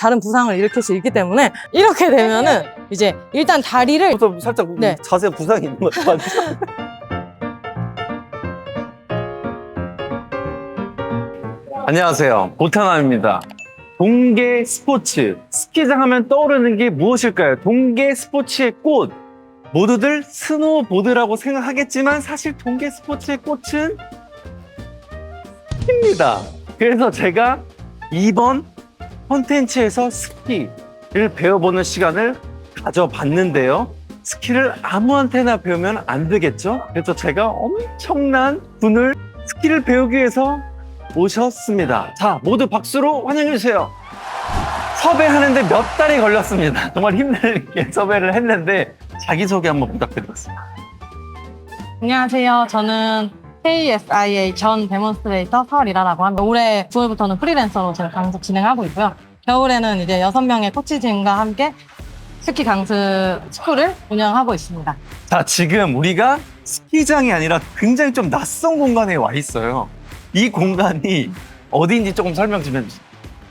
다른 부상을 일으킬 수 있기 때문에 이렇게 되면은 이제 일단 다리를 좀 살짝 네. 자세 부상이 있는 것 같아요. 안녕하세요. 고탄환입니다. 동계 스포츠, 스키장 하면 떠오르는 게 무엇일까요? 동계 스포츠의 꽃. 모두들 스노보드라고 생각하겠지만 사실 동계 스포츠의 꽃은 스키입니다. 그래서 제가 이번 콘텐츠에서 스키를 배워보는 시간을 가져봤는데요. 스키를 아무한테나 배우면 안 되겠죠? 그래서 제가 엄청난 분을 스키를 배우기 위해서 모셨습니다. 자, 모두 박수로 환영해주세요. 섭외하는데 몇 달이 걸렸습니다. 정말 힘들게 섭외를 했는데 자기소개 한번 부탁드리겠습니다. 안녕하세요. 저는 KSIA 전 데몬스트레이터 서리라라고 합니다. 올해 9월부터는 프리랜서로 제가 강습 진행하고 있고요. 겨울에는 이제 6명의 코치진과 함께 스키 강습 스쿨을 운영하고 있습니다. 자, 지금 우리가 스키장이 아니라 굉장히 좀 낯선 공간에 와 있어요. 이 공간이 어디인지 조금 설명 좀 해주세요.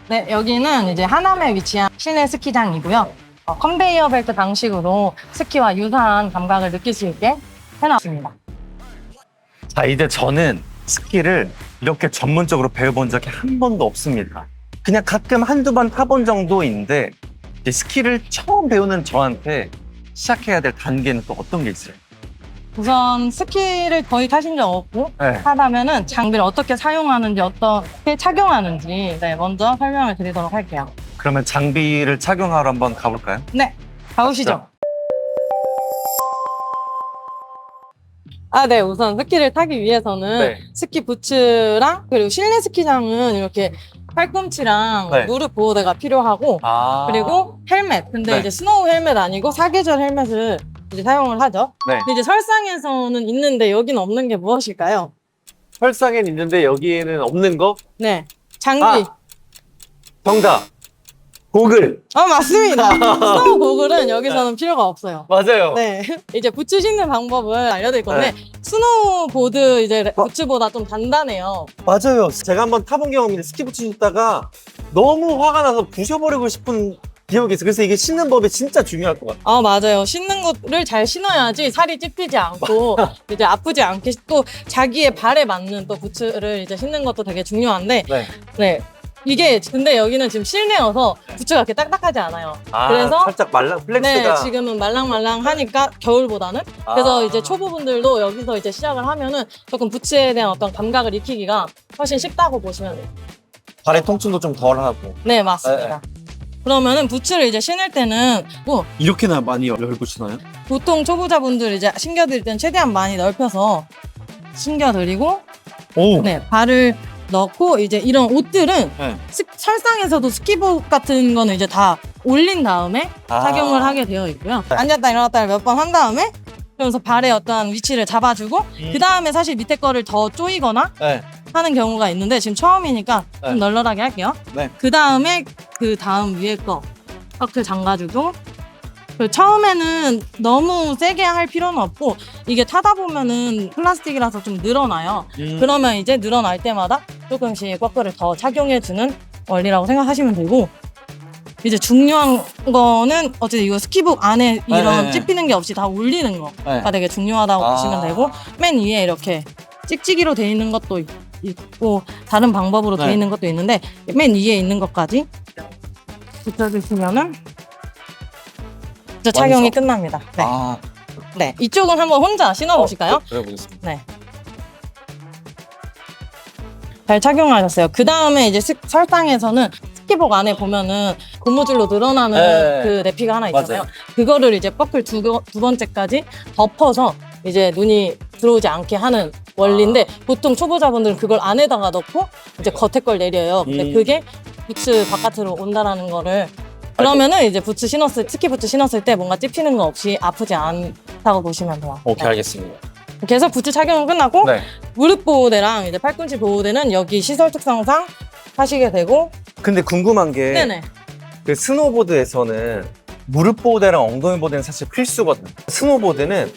네, 여기는 이제 하남에 위치한 실내 스키장이고요. 컨베이어 벨트 방식으로 스키와 유사한 감각을 느낄 수 있게 해놨습니다. 자, 이제 저는 스키를 이렇게 전문적으로 배워본 적이 한 번도 없습니다. 그냥 가끔 한두 번 타본 정도인데 이제 스키를 처음 배우는 저한테 시작해야 될 단계는 또 어떤 게 있어요? 우선 스키를 거의 타신 적 없고 네. 하다면은 장비를 어떻게 사용하는지 어떻게 착용하는지 먼저 설명을 드리도록 할게요. 그러면 장비를 착용하러 한번 가볼까요? 네, 가보시죠. 자. 네, 우선 스키를 타기 위해서는 네. 스키 부츠랑 그리고 실내 스키장은 이렇게 팔꿈치랑 네. 무릎 보호대가 필요하고 그리고 헬멧. 근데 네. 이제 스노우 헬멧 아니고 사계절 헬멧을 이제 사용을 하죠. 네. 근데 이제 설상에서는 있는데 여기는 없는 게 무엇일까요? 설상엔 있는데 여기에는 없는 거? 네, 장비. 정답! 고글! 맞습니다. 스노우 고글은 여기서는 필요가 없어요. 맞아요. 네, 이제 부츠 신는 방법을 알려드릴 건데 스노우보드 이제 부츠보다 좀 단단해요. 맞아요. 제가 한번 타본 경험인데 스키 부츠 신다가 너무 화가 나서 부셔버리고 싶은 기억이 있어요. 그래서 이게 신는 법이 진짜 중요할 것 같아요. 맞아요. 신는 거를 잘 신어야지 살이 찝히지 않고 이제 아프지 않게 또 자기의 발에 맞는 또 부츠를 이제 신는 것도 되게 중요한데 네. 네. 이게 근데 여기는 지금 실내여서 부츠가 그렇게 딱딱하지 않아요. 그래서 살짝 플렉스가. 네, 지금은 말랑말랑하니까 겨울보다는 그래서 이제 초보분들도 여기서 이제 시작을 하면은 조금 부츠에 대한 어떤 감각을 익히기가 훨씬 쉽다고 보시면 돼요. 발의 통증도 좀 덜하고. 네, 맞습니다. 그러면은 부츠를 이제 신을 때는 뭐 이렇게나 많이 열고 신어요? 보통 초보자분들 이제 신겨드릴 때는 최대한 많이 넓혀서 신겨드리고 오! 네, 발을 넣고 이제 이런 옷들은 네. 설상에서도 스키복 같은 거는 이제 다 올린 다음에 착용을 하게 되어 있고요. 네. 앉았다 일어났다를 몇 번 한 다음에 그러면서 발의 어떠한 위치를 잡아주고 그 다음에 사실 밑에 거를 더 조이거나 네. 하는 경우가 있는데 지금 처음이니까 네. 좀 널널하게 할게요. 네. 그 다음에 그 다음 위에 거 턱을 잠가주고 그리고 처음에는 너무 세게 할 필요는 없고 이게 타다 보면은 플라스틱이라서 좀 늘어나요. 그러면 이제 늘어날 때마다 조금씩 거꾸를 더 착용해주는 원리라고 생각하시면 되고 이제 중요한 거는 어쨌든 이거 스키복 안에 이런 네. 찝히는 게 없이 다 올리는 거가 되게 중요하다고 보시면 되고 맨 위에 이렇게 찍찍이로 돼 있는 것도 있고 다른 방법으로 돼 있는 것도 있는데 맨 위에 있는 것까지 붙여주시면은 이제 착용이 끝납니다. 네. 네, 이쪽은 한번 혼자 신어보실까요? 그래 보겠습니다. 네. 잘 착용하셨어요. 그 다음에 이제 설상에서는 스키복 안에 보면은 고무줄로 늘어나는 네. 그 내피가 하나 있잖아요. 맞아요. 그거를 이제 버클 두 번째까지 덮어서 이제 눈이 들어오지 않게 하는 원리인데 보통 초보자분들은 그걸 안에다가 넣고 이제 겉에 걸 내려요. 근데 그게 부츠 바깥으로 온다라는 거를 그러면은 이제 부츠 스키 부츠 신었을 때 뭔가 찝히는 거 없이 아프지 않다고 보시면 돼요. 오케이, 알겠습니다. 이렇게 해서 부츠 착용은 끝나고 네. 무릎 보호대랑 이제 팔꿈치 보호대는 여기 시설 특성상 하시게 되고 근데 궁금한 게 네네. 그 스노보드에서는 무릎 보호대랑 엉덩이 보호대는 사실 필수거든요. 스노보드는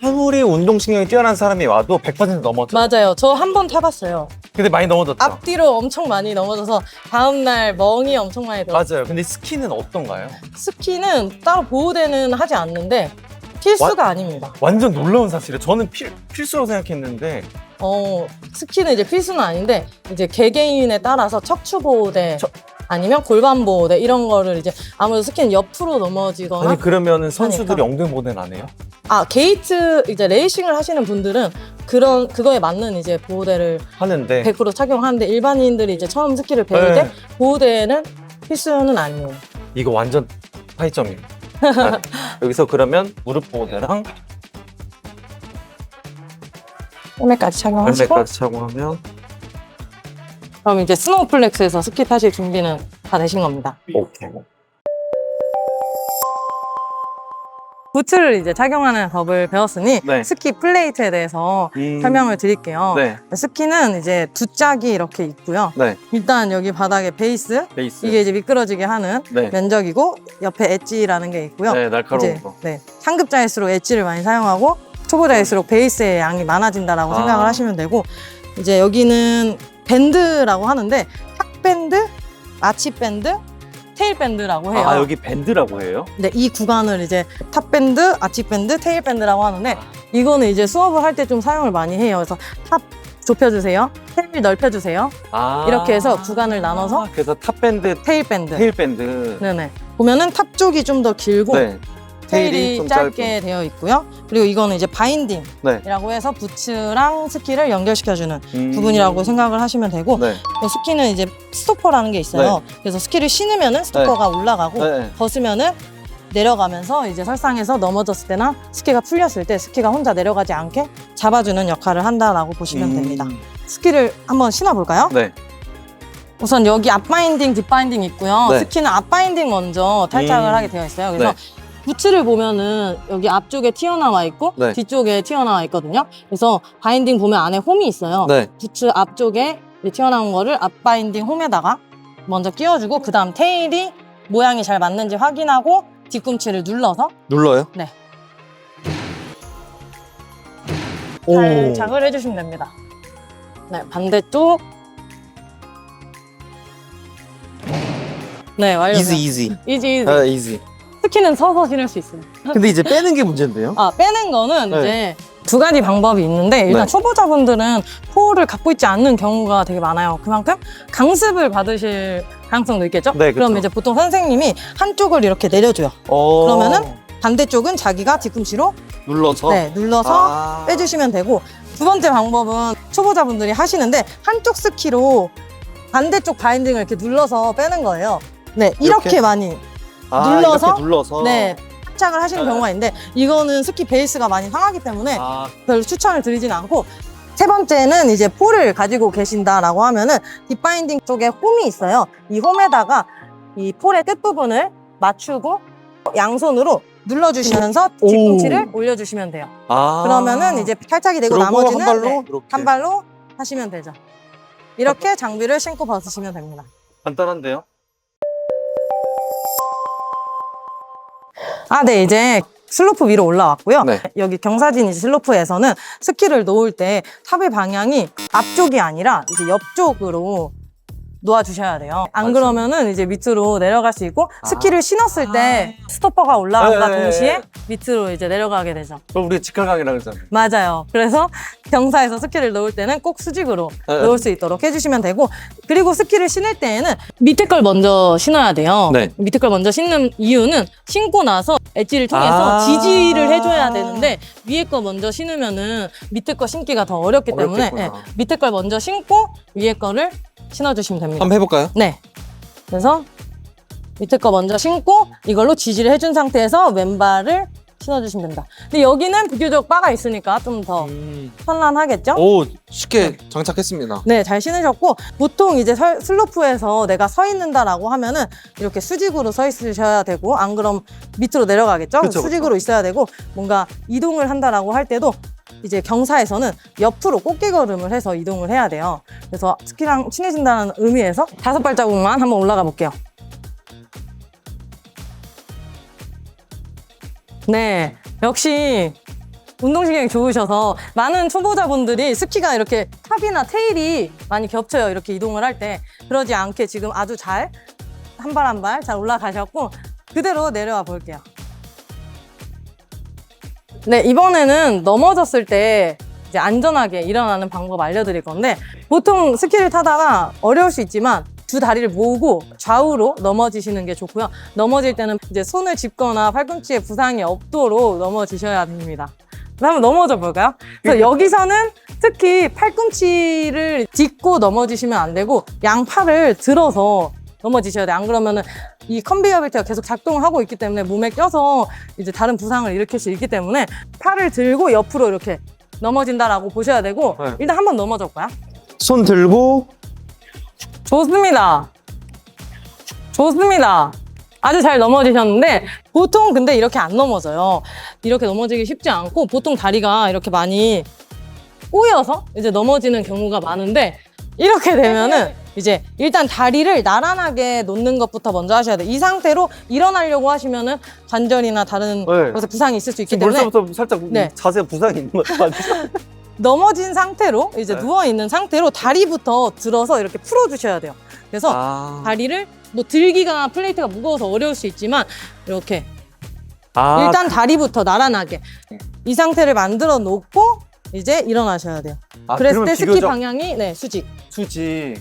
아무리 운동신경이 뛰어난 사람이 와도 100% 넘어져. 맞아요. 저 한 번 타봤어요. 근데 많이 넘어졌죠? 앞뒤로 엄청 많이 넘어져서 다음날 멍이 엄청 많이 들어요. 맞아요. 근데 스키는 어떤가요? 스키는 따로 보호대는 하지 않는데 필수가 아닙니다. 완전 놀라운 사실이에요. 저는 필수라고 생각했는데 스키는 이제 필수는 아닌데 이제 개개인에 따라서 척추 보호대 아니면 골반 보호대 이런 거를 이제 아무래도 스키는 옆으로 넘어지거나 아니 그러면은 선수들이 엉덩이 보호대는 안 해요? 게이트 이제 레이싱을 하시는 분들은 그거에 맞는 이제 보호대를 하는데 100% 착용하는데 일반인들이 이제 처음 스키를 배울 때 네. 보호대는 필수는 아니에요. 이거 완전 차이점이에요. 네. 여기서 그러면 무릎 보호대랑 헬멧까지 착용하시고 헬멧까지 착용하면 그럼 이제 스노우플렉스에서 스키 타실 준비는 다 되신 겁니다. 오케이. 부츠를 이제 착용하는 법을 배웠으니 네. 스키 플레이트에 대해서 설명을 드릴게요. 네. 스키는 이제 두 짝이 이렇게 있고요. 네. 일단 여기 바닥에 베이스 베이스. 이게 이제 미끄러지게 하는 네. 면적이고 옆에 엣지라는 게 있고요. 네, 날카로운 이제, 거. 네, 상급자일수록 엣지를 많이 사용하고 초보자일수록 베이스의 양이 많아진다라고 생각을 하시면 되고 이제 여기는 밴드라고 하는데 탁밴드, 아치밴드, 테일밴드라고 해요. 여기 밴드라고 해요? 네, 이 구간을 이제 탑밴드, 아치밴드, 테일밴드라고 하는데 이거는 이제 수업을 할 때 좀 사용을 많이 해요. 그래서 탑 좁혀주세요, 테일 넓혀주세요. 이렇게 해서 구간을 나눠서 그래서 탑밴드, 테일밴드. 테일밴드. 네네. 보면은 탑 쪽이 좀 더 길고 네. 테일이 좀 짧게 되어 있고요. 그리고 이거는 이제 바인딩이라고 네. 해서 부츠랑 스키를 연결시켜주는 부분이라고 생각을 하시면 되고 네. 스키는 이제 스토퍼라는 게 있어요. 그래서 스키를 신으면은 스토퍼가 올라가고 네. 벗으면은 내려가면서 이제 설상에서 넘어졌을 때나 스키가 풀렸을 때 스키가 혼자 내려가지 않게 잡아주는 역할을 한다라고 보시면 됩니다. 스키를 한번 신어볼까요? 네. 우선 여기 앞바인딩, 뒷바인딩 있고요. 네. 스키는 앞바인딩 먼저 탈착을 하게 되어 있어요. 그래서 네. 부츠를 보면은 여기 앞쪽에 튀어나와 있고 네. 뒤쪽에 튀어나와 있거든요. 그래서 바인딩 보면 안에 홈이 있어요. 네. 부츠 앞쪽에 튀어나온 거를 앞바인딩 홈에다가 먼저 끼워주고 그 다음 테일이 모양이 잘 맞는지 확인하고 뒤꿈치를 눌러서 눌러요? 네. 오. 탈착을 해주시면 됩니다. 네, 반대쪽. 네, 완료. 이지. 이지. 이지. 스키는 서서 신을 수 있어요. 근데 이제 빼는 게 문제인데요? 빼는 거는 네. 이제 두 가지 방법이 있는데 일단 네. 초보자분들은 포를 갖고 있지 않는 경우가 되게 많아요. 그만큼 강습을 받으실 가능성도 있겠죠? 네, 그쵸. 그럼 이제 보통 선생님이 한쪽을 이렇게 내려줘요. 그러면은 반대쪽은 자기가 뒤꿈치로 눌러서 눌러서 빼주시면 되고 두 번째 방법은 초보자분들이 하시는데 한쪽 스키로 반대쪽 바인딩을 이렇게 눌러서 빼는 거예요. 네, 이렇게 많이 눌러서 이렇게 눌러서 네, 탈착을 하시는 경우가 있는데 이거는 스키 베이스가 많이 상하기 때문에 별로 추천을 드리진 않고 세 번째는 이제 포를 가지고 계신다라고 하면은 뒷바인딩 쪽에 홈이 있어요. 이 홈에다가 이 폴의 끝부분을 맞추고 양손으로 눌러주시면서 뒤꿈치를 올려주시면 돼요. 그러면은 이제 탈착이 되고 그러고 나머지는 한 발로 네, 이렇게. 한 발로 하시면 되죠. 이렇게 장비를 신고 벗으시면 됩니다. 간단한데요? 네, 이제 슬로프 위로 올라왔고요. 네. 여기 경사진 슬로프에서는 스키를 놓을 때 탑의 방향이 앞쪽이 아니라 이제 옆쪽으로 놓아주셔야 돼요. 안 그러면은 이제 밑으로 내려갈 수 있고 스키를 신었을 때 스토퍼가 올라간다 네. 동시에 밑으로 이제 내려가게 되죠. 그럼 우리 직할강이라 그러잖아요. 맞아요. 그래서 경사에서 스키를 놓을 때는 꼭 수직으로 네. 놓을 수 있도록 해주시면 되고 그리고 스키를 신을 때에는 밑에 걸 먼저 신어야 돼요. 네. 밑에 걸 먼저 신는 이유는 신고 나서 엣지를 통해서 지지를 해줘야 되는데 위에 거 먼저 신으면은 밑에 거 신기가 더 어렵기 때문에 어렵겠구나. 밑에 걸 먼저 신고 위에 거를 신어주시면 됩니다. 한번 해볼까요? 네. 그래서 밑에 거 먼저 신고 이걸로 지지를 해준 상태에서 왼발을 신어주시면 됩니다. 근데 여기는 비교적 바가 있으니까 좀 더 편안하겠죠? 오, 쉽게 장착했습니다. 네, 잘 신으셨고 보통 이제 슬로프에서 내가 서 있는다라고 하면은 이렇게 수직으로 서 있으셔야 되고 안 그럼 밑으로 내려가겠죠? 그쵸, 수직으로 있어야 되고 뭔가 이동을 한다라고 할 때도 이제 경사에서는 옆으로 꽃게걸음을 해서 이동을 해야 돼요. 그래서 스키랑 친해진다는 의미에서 5발자국만 한번 올라가 볼게요. 네, 역시 운동신경이 좋으셔서 많은 초보자분들이 스키가 이렇게 탑이나 테일이 많이 겹쳐요. 이렇게 이동을 할 때. 그러지 않게 지금 아주 잘 한 발 한 발 잘 올라가셨고 그대로 내려와 볼게요. 네, 이번에는 넘어졌을 때 이제 안전하게 일어나는 방법 알려드릴 건데 보통 스키를 타다가 어려울 수 있지만 두 다리를 모으고 좌우로 넘어지시는 게 좋고요. 넘어질 때는 이제 손을 짚거나 팔꿈치에 부상이 없도록 넘어지셔야 됩니다. 그럼 한번 넘어져 볼까요? 그래서 여기서는 특히 팔꿈치를 딛고 넘어지시면 안 되고 양팔을 들어서 넘어지셔야 돼요. 안 그러면은 이 컨베이어 벨트가 계속 작동하고 있기 때문에 몸에 껴서 이제 다른 부상을 일으킬 수 있기 때문에 팔을 들고 옆으로 이렇게 넘어진다라고 보셔야 되고 네. 일단 한번 넘어져 볼까요? 손 들고 좋습니다. 좋습니다. 아주 잘 넘어지셨는데 보통 근데 이렇게 안 넘어져요. 이렇게 넘어지기 쉽지 않고 보통 다리가 이렇게 많이 꼬여서 이제 넘어지는 경우가 많은데 이렇게 되면은 이제 일단 다리를 나란하게 놓는 것부터 먼저 하셔야 돼요. 이 상태로 일어나려고 하시면은 관절이나 다른 네. 곳에 부상이 있을 수 있기 때문에 벌써부터 살짝 네. 자세 부상이 있는 것 같아요. 넘어진 상태로 이제 네. 누워있는 상태로 다리부터 들어서 이렇게 풀어주셔야 돼요. 그래서 다리를 뭐 들기가 플레이트가 무거워서 어려울 수 있지만 이렇게 일단 다리부터 나란하게 이 상태를 만들어 놓고 이제 일어나셔야 돼요. 그랬을 그러면 때 스키 비교적 방향이 네 수직. 수지.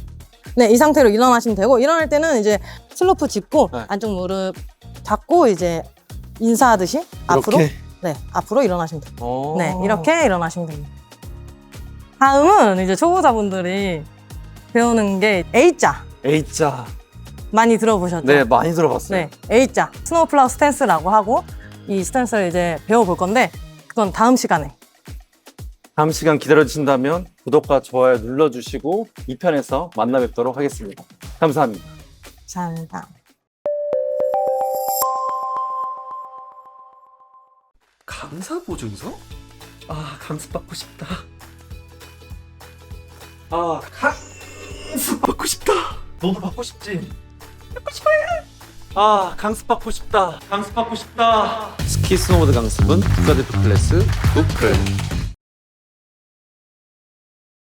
네, 이 상태로 일어나시면 되고 일어날 때는 이제 슬로프 짚고 네. 안쪽 무릎 잡고 이제 인사하듯이 앞으로 이렇게? 네 앞으로 일어나시면 돼요. 오. 네, 이렇게 일어나시면 됩니다. 다음은 이제 초보자분들이 배우는 게 A자 A자. 많이 들어보셨죠? 네, 많이 들어봤어요. 네, A자 스노우 플라워 스탠스라고 하고 이 스탠스를 이제 배워볼 건데 그건 다음 시간에. 다음 시간 기다려주신다면 구독과 좋아요 눌러주시고 2편에서 만나 뵙도록 하겠습니다. 감사합니다. 감사합니다. 감사 보증서? 아, 강습받고 싶다. 아, 강습받고 싶다. 너도 받고 싶지? 받고 싶어요. 아, 강습받고 싶다. 강습받고 싶다. 스키 스노보드 강습은 국가대표 클래스 구클.